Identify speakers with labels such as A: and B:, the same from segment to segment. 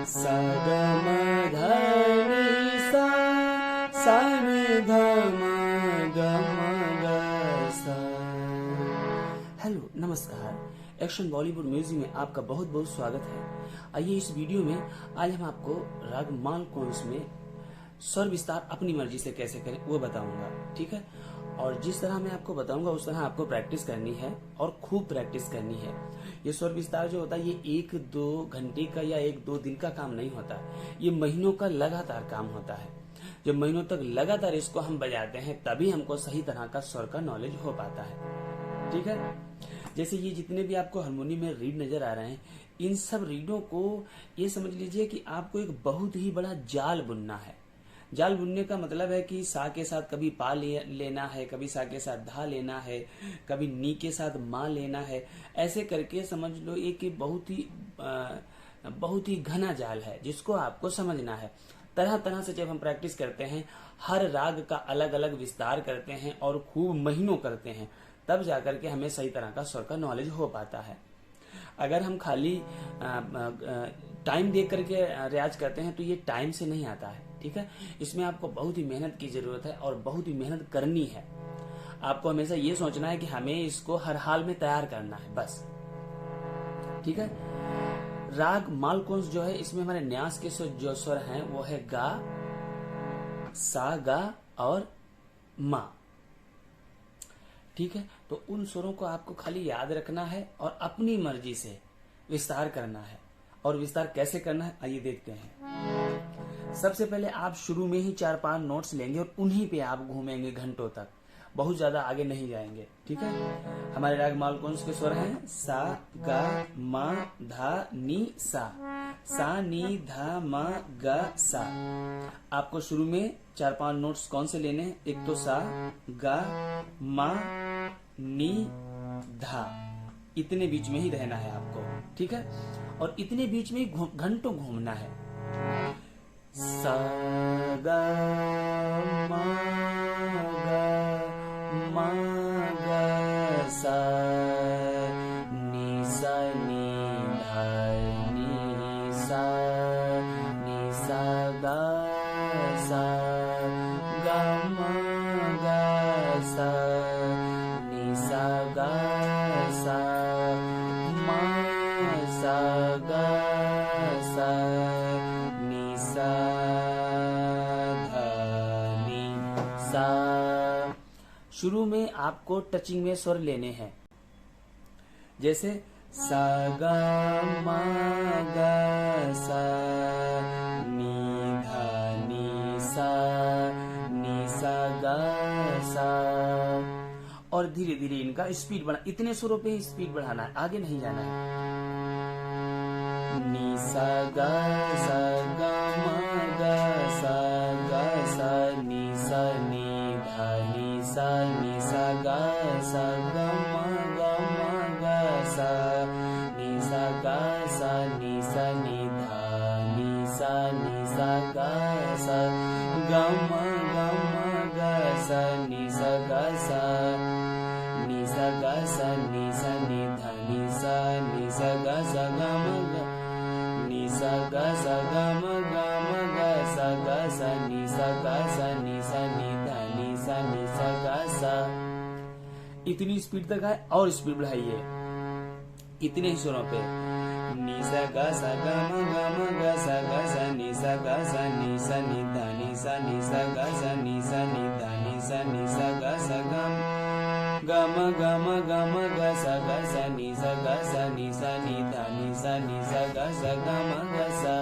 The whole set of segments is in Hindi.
A: सा ग म ध नि सा सा नि ध म ग म ग सा। हेलो नमस्कार, एक्शन बॉलीवुड म्यूजिक में आपका बहुत बहुत स्वागत है। आइए इस वीडियो में आज हम आपको राग मालकोंस में स्वर विस्तार अपनी मर्जी से कैसे करें वो बताऊंगा, ठीक है। और जिस तरह मैं आपको बताऊंगा उस तरह आपको प्रैक्टिस करनी है और खूब प्रैक्टिस करनी है। ये स्वर विस्तार जो होता है ये 1-2 घंटे का या 1-2 दिन का काम नहीं होता, ये महीनों का लगातार काम होता है। जब महीनों तक लगातार इसको हम बजाते हैं तभी हमको सही तरह का स्वर का नॉलेज हो पाता है, ठीक है। जैसे ये जितने भी आपको हारमोनियम में रीड नजर आ रहे हैं, इन सब रीडों को ये समझ लीजिए कि आपको एक बहुत ही बड़ा जाल बुनना है। जाल बुनने का मतलब है कि सा के साथ कभी पा लेना है, कभी सा के साथ धा लेना है, कभी नी के साथ माँ लेना है। ऐसे करके समझ लो एक बहुत ही घना जाल है जिसको आपको समझना है। तरह तरह से जब हम प्रैक्टिस करते हैं, हर राग का अलग अलग विस्तार करते हैं और खूब महीनों करते हैं, तब जाकर के हमें सही तरह का स्वर का नॉलेज हो पाता है। अगर हम खाली टाइम देख करके रियाज करते हैं तो ये टाइम से नहीं आता है, ठीक है। इसमें आपको बहुत ही मेहनत की जरूरत है और बहुत ही मेहनत करनी है। आपको हमेशा ये सोचना है कि हमें इसको हर हाल में तैयार करना है, बस, ठीक है। राग मालकोंस जो है इसमें हमारे न्यास के जो स्वर हैं वो है गा, सा, गा और मा, ठीक है। तो उन स्वरों को आपको खाली याद रखना है और अपनी मर्जी से विस्तार करना है। और विस्तार कैसे करना है आइए देखते हैं। सबसे पहले आप शुरू में ही 4-5 नोट्स लेंगे और उन्हीं पे आप घूमेंगे घंटों तक, बहुत ज्यादा आगे नहीं जाएंगे, ठीक है। हमारे राग मालकोंस के स्वर हैं सा, गा, मा, धा, नी, सा। सा, नी, धा, मा, गा, सा। आपको शुरू में 4-5 नोट्स कौन से लेने हैं? एक तो सा, गा, मा, नी, धा, इतने बीच में ही रहना है आपको, ठीक है। और इतने बीच में ही घंटों घूमना है। सा, गा, मा, गा, सा, नी, सा, नी, धा, नी, सा, गा, सा, गा, मा, गा, सा, नी, सा, गा, सा, मा, सा, गा, सा, नी, सा, धा, नी, सा। शुरू में आपको टचिंग में स्वर लेने हैं, जैसे सा, गा, मा, गा, सा, नी, धा, नी, सा, गा, सा। और धीरे धीरे इनका स्पीड बढ़ा, इतने सुरों पे ही स्पीड बढ़ाना है, आगे नहीं जाना है। नी, सा, गा, मा, गा, सा, नी, सा, नी, धा, नी, सा, गा, मा, गा, सा, नी, सा, गा, नी, नी, धा, नी, सा, गा, गा, मा, गा, सा, नी, सा, गा, नी, गा, नी, धा, नी, सा, गा, गा, मा, गा, नी, सा, गा, मा, गा, सा, नी, सा, गा, नी, धा, नी, सा, गा, इतनी स्पीड तक है और स्पीड बढ़ाइए इतने ही सुरों पे। नी, सा, गा, मा, गा, सा, नी, सा, गा, नी, धा, नी, सा, गा, नी, धा, नी, सा, गा, गा, मा, गा, गा, सा, नी, गा, नी, धा, नी, सा, गा, मा, गा,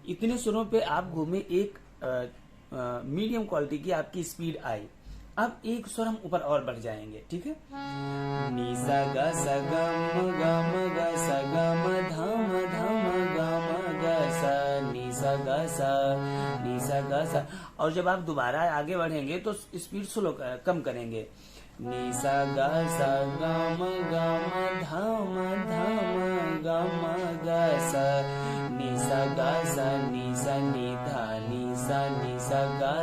A: इतने सुरों पे आप घूमे, एक मीडियम क्वालिटी की आपकी स्पीड आई। अब एक स्वर हम ऊपर और बढ़ जाएंगे, ठीक है। नी, सा, गा, म, गा, धा, गा, सा, नी, सा, गा, और जब आप दोबारा आगे बढ़ेंगे तो स्पीड स्लो कम करेंगे। नी, सा, गा, म, धा, गा, सा, नी, सा, गा, नी, धा, नी, सा, गा,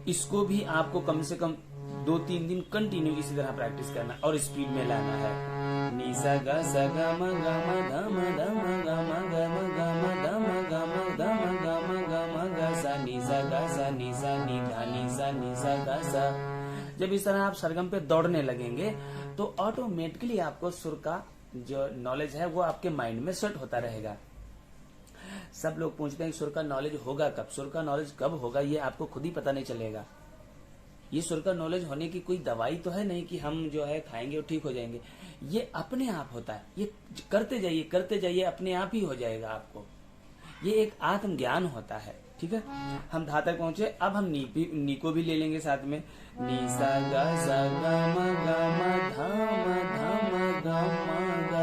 A: इसको भी आपको कम से कम 2-3 दिन कंटिन्यू इसी तरह प्रैक्टिस करना और स्पीड में लाना है। नि सा ग सा ग म ग म ध म ध म ग म ग म ग म ध म ग म ध म ग म ग म ग सा नि सा ग सा नि सा नि धा नि सा ग सा। जब इस तरह आप सरगम पे दौड़ने लगेंगे तो ऑटोमेटिकली आपको सुर का जो नॉलेज है वो आपके माइंड में सेट होता रहेगा। सब लोग पूछते हैं सुर का नॉलेज होगा कब, सुर का नॉलेज कब होगा ये आपको खुद ही पता नहीं चलेगा। ये सुर का नॉलेज होने की कोई दवाई तो है नहीं कि हम जो है खाएंगे और ठीक हो जाएंगे। ये अपने आप होता है, ये करते जाइए अपने आप ही हो जाएगा आपको। ये एक आत्म ज्ञान होता है। ठीक है, हम धा तक पहुंचे, अब हम नी को भी ले लेंगे साथ में। नी सा ग सा ग म ग म ध म ग म ग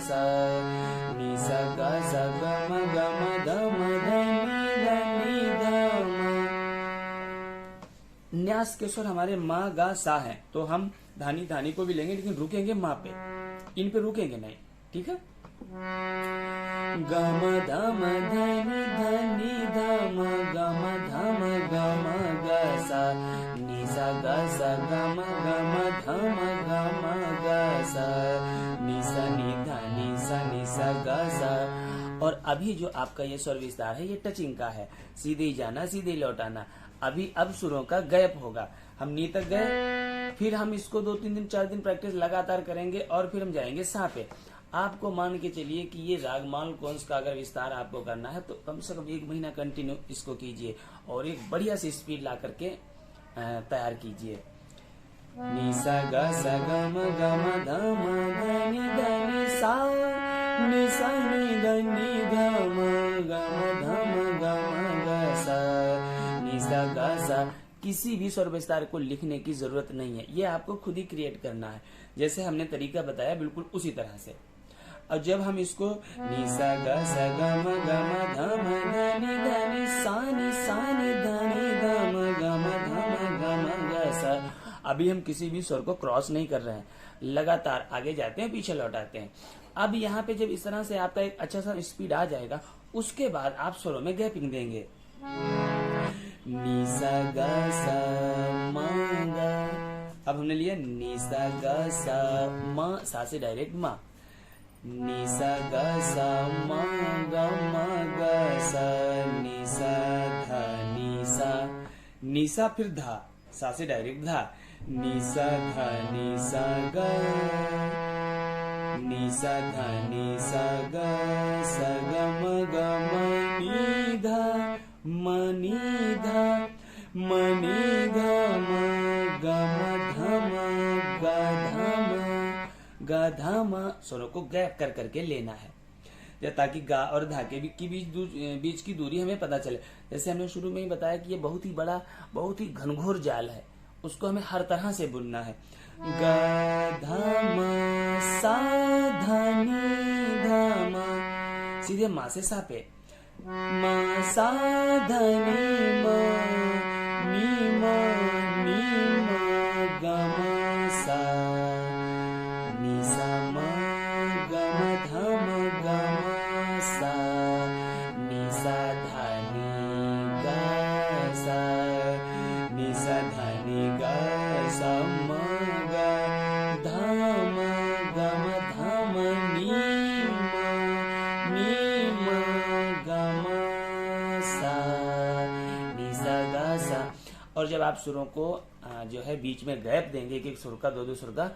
A: सा नी सा ग सा ग म ग म ध म ध नि ध म। न्यास के स्वर हमारे मा गा सा है, तो हम धानी को भी लेंगे लेकिन रुकेंगे मा पे, इन पे रुकेंगे नहीं। ठीक है, ग म ध म ध नि ध म ग म ध म ग म ग सा नि सा ग सा ग म ग म ध म ग म ग सा नि सा नि सा ग सा। और अभी जो आपका ये स्वर विस्तार है ये टचिंग का है, सीधे ही जाना सीधे ही लौटाना। अभी अब सुरों का गैप होगा, हम नी तक गए, फिर हम इसको 2-3 दिन 4 दिन प्रैक्टिस लगातार करेंगे और फिर हम जाएंगे सा पे। आपको मान के चलिए कि ये रागमाल कौंस का अगर विस्तार आपको करना है तो कम से कम 1 महीना कंटिन्यू इसको कीजिए और एक बढ़िया सी स्पीड ला करके तैयार कीजिए। नि सा ग सा ग म ग म ध म ध नि सा नि सा नि ध नि ध म ग म ध म ग म ग सा नि सा ग सा। किसी भी स्वर विस्तार को लिखने की जरूरत नहीं है, ये आपको खुद ही क्रिएट करना है। जैसे हमने तरीका बताया बिल्कुल उसी तरह से। और जब हम इसको नि सा ग सा ग म ग म ध म ध नि सा नि ध नि ध म ग म ध म ग म ग सा। अभी हम किसी भी स्वर को क्रॉस नहीं कर रहे हैं, लगातार आगे जाते हैं पीछे लौटाते हैं। अब यहाँ पे जब इस तरह से आपका एक अच्छा सा स्पीड आ जाएगा, उसके बाद आप स्वरों में गैपिंग देंगे। नि सा ग सा म ग, अब हमने लिया नि सा ग सा म, सा से डायरेक्ट म, नि सा ग सा म ग म ग सा नि सा ध नि सा फिर धा, सा से डायरेक्ट धा, नि सा ध नि सा ग, नि सा ध नि सा ग सा ग म ग म नि ध म नि ध म नि ध म ग म ध म ग ध म ग ध म। स्वरों को गैप कर करके लेना है ताकि गा और धा के बीच की दूरी हमें पता चले। जैसे हमने शुरू में ही बताया कि ये बहुत ही बड़ा बहुत ही घनघोर जाल है, उसको हमें हर तरह से बुनना है। ग ध म सा ध नि ध म, सीधे मा से सा पे, म सा ध नि म नि म नि म ग म सा नि सा म ग म ध म ग म सा नि सा ध नि ग सा नि सा ध नि ग सा म ग ध म ग म ध म नि म ग म सा नि सा ग सा। और जब आप सुरों को जो है बीच में गैप देंगे एक सुर का 2-2 सुर का,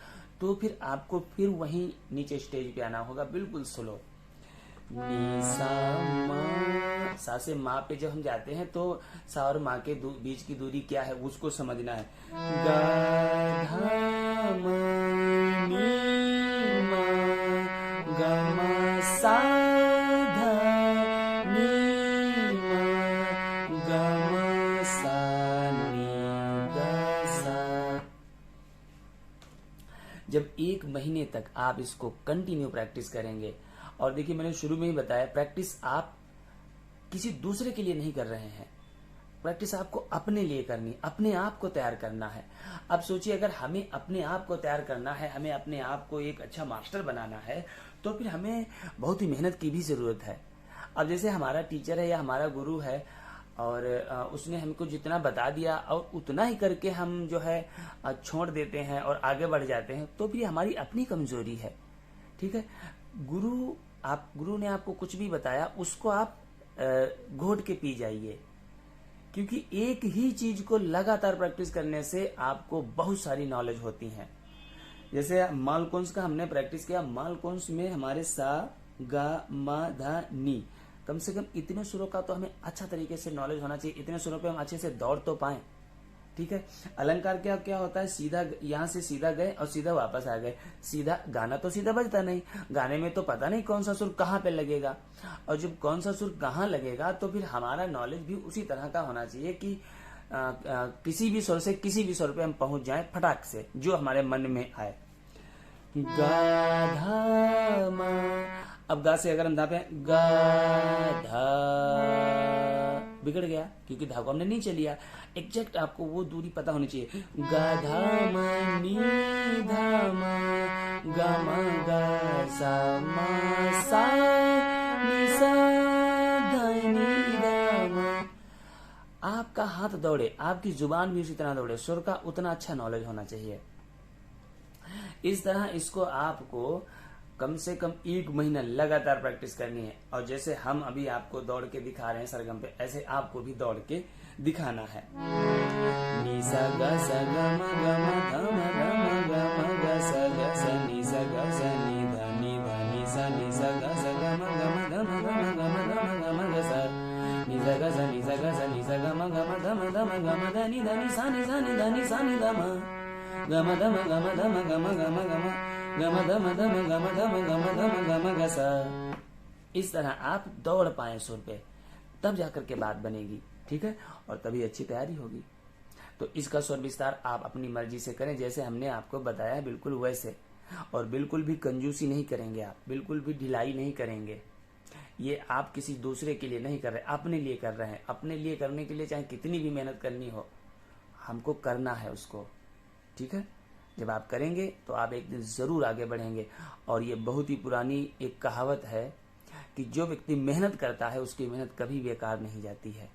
A: तो फिर आपको फिर वहीं नीचे स्टेज पे आना होगा बिल्कुल स्लो। नि सा म, सा से मा पे जब हम जाते हैं तो सा और मा के बीच की दूरी क्या है उसको समझना है। ग ध म नि म ग म सा ध नि म ग म सा नि ग सा। जब 1 महीने तक आप इसको कंटिन्यू प्रैक्टिस करेंगे, और देखिए मैंने शुरू में ही बताया प्रैक्टिस आप किसी दूसरे के लिए नहीं कर रहे हैं, प्रैक्टिस आपको अपने लिए करनी, अपने आप को तैयार करना है। अब सोचिए अगर हमें अपने आप को तैयार करना है, हमें अपने आप को एक अच्छा मास्टर बनाना है, तो फिर हमें बहुत ही मेहनत की भी जरूरत है। अब जैसे हमारा टीचर है या हमारा गुरु है और उसने हमको जितना बता दिया और उतना ही करके हम जो है छोड़ देते हैं और आगे बढ़ जाते हैं, तो फिर हमारी अपनी कमजोरी है। ठीक है। गुरु ने आपको कुछ भी बताया उसको आप घोट के पी जाइए, क्योंकि एक ही चीज को लगातार प्रैक्टिस करने से आपको बहुत सारी नॉलेज होती है। जैसे मालकोंस का हमने प्रैक्टिस किया, मालकोंस में हमारे सा गा मा धा नी, कम से कम इतने सुरों का तो हमें अच्छा तरीके से नॉलेज होना चाहिए, इतने सुरों पे हम अच्छे से दौड़ तो पाए। ठीक है। अलंकार क्या होता है, सीधा यहाँ से सीधा गए और सीधा वापस आ गए। सीधा गाना तो सीधा बजता नहीं, गाने में तो पता नहीं कौन सा सुर कहाँ पे लगेगा, और जब कौन सा सुर कहाँ लगेगा तो फिर हमारा नॉलेज भी उसी तरह का होना चाहिए कि किसी भी सुर से किसी भी सुर पे हम पहुंच जाएं फटाक से, जो हमारे मन में आए। गा धा मा, अब गा से अगर हम धा पे गा धा, बिगड़ गया क्योंकि धा को हमने नीचे लिया। एग्जैक्ट आपको वो दूरी पता होनी चाहिए। गा धा मा नी धा मा गा मा गा सा मा सा नी सा धा नी धा मा। आपका हाथ दौड़े, आपकी जुबान भी उसी तरह दौड़े, सुर का उतना अच्छा नॉलेज होना चाहिए। इस तरह इसको आपको कम से कम 1 महीना लगातार प्रैक्टिस करनी है। और जैसे हम अभी आपको दौड़ के दिखा रहे हैं सरगम पे, ऐसे आपको भी दौड़ के दिखाना है। नी सा गा सा गा मा गा मा धा मा गा मा गा मा गा सा गा सा नी सा गा सा नी धा नी सा गा सा गा मा गा मा धा मा गा मा गा मा धा मा गा मा गा सा नी सा गा सा नी सा गा सा नी सा गा मा गा मा धा मा गा मा धा नी सा नी सा नी धा नी सा नी धा मा गा मा धा मा गा मा धा मा गा मा गा मा गा मा गमा धमा धमा गमा धमा गमा धमा गमा गसा। इस तरह आप दौड़ पाए सुर पे, तब जाकर के बात बनेगी। ठीक है, और तभी अच्छी तैयारी होगी। तो इसका स्वर विस्तार आप अपनी मर्जी से करें, जैसे हमने आपको बताया है बिल्कुल वैसे। और बिल्कुल भी कंजूसी नहीं करेंगे आप, बिल्कुल भी ढिलाई नहीं करेंगे। ये आप किसी दूसरे के लिए नहीं कर रहे, अपने लिए कर रहे हैं। अपने लिए करने के लिए चाहे कितनी भी मेहनत करनी हो, हमको करना है उसको। ठीक है, जब आप करेंगे तो आप एक दिन जरूर आगे बढ़ेंगे। और ये बहुत ही पुरानी एक कहावत है कि जो व्यक्ति मेहनत करता है उसकी मेहनत कभी बेकार नहीं जाती है।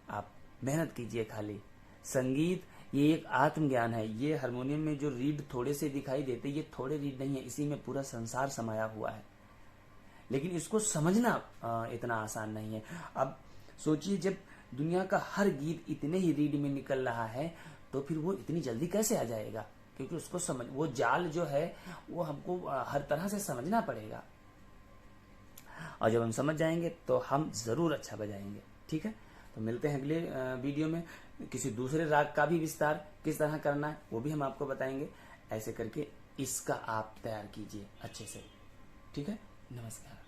A: आप मेहनत कीजिए खाली। संगीत ये एक आत्मज्ञान है। ये हारमोनियम में जो रीड थोड़े से दिखाई देते, ये थोड़े रीड नहीं है, इसी में पूरा संसार समाया हुआ है। लेकिन इसको समझना इतना आसान नहीं है। अब सोचिए, जब दुनिया का हर गीत इतने ही रीड में निकल रहा है तो फिर वो इतनी जल्दी कैसे आ जाएगा? क्योंकि उसको समझ, वो जाल जो है वो हमको हर तरह से समझना पड़ेगा। और जब हम समझ जाएंगे तो हम जरूर अच्छा बजाएंगे। ठीक है, तो मिलते हैं अगले वीडियो में। किसी दूसरे राग का भी विस्तार किस तरह करना है वो भी हम आपको बताएंगे। ऐसे करके इसका आप तैयार कीजिए अच्छे से। ठीक है, नमस्कार।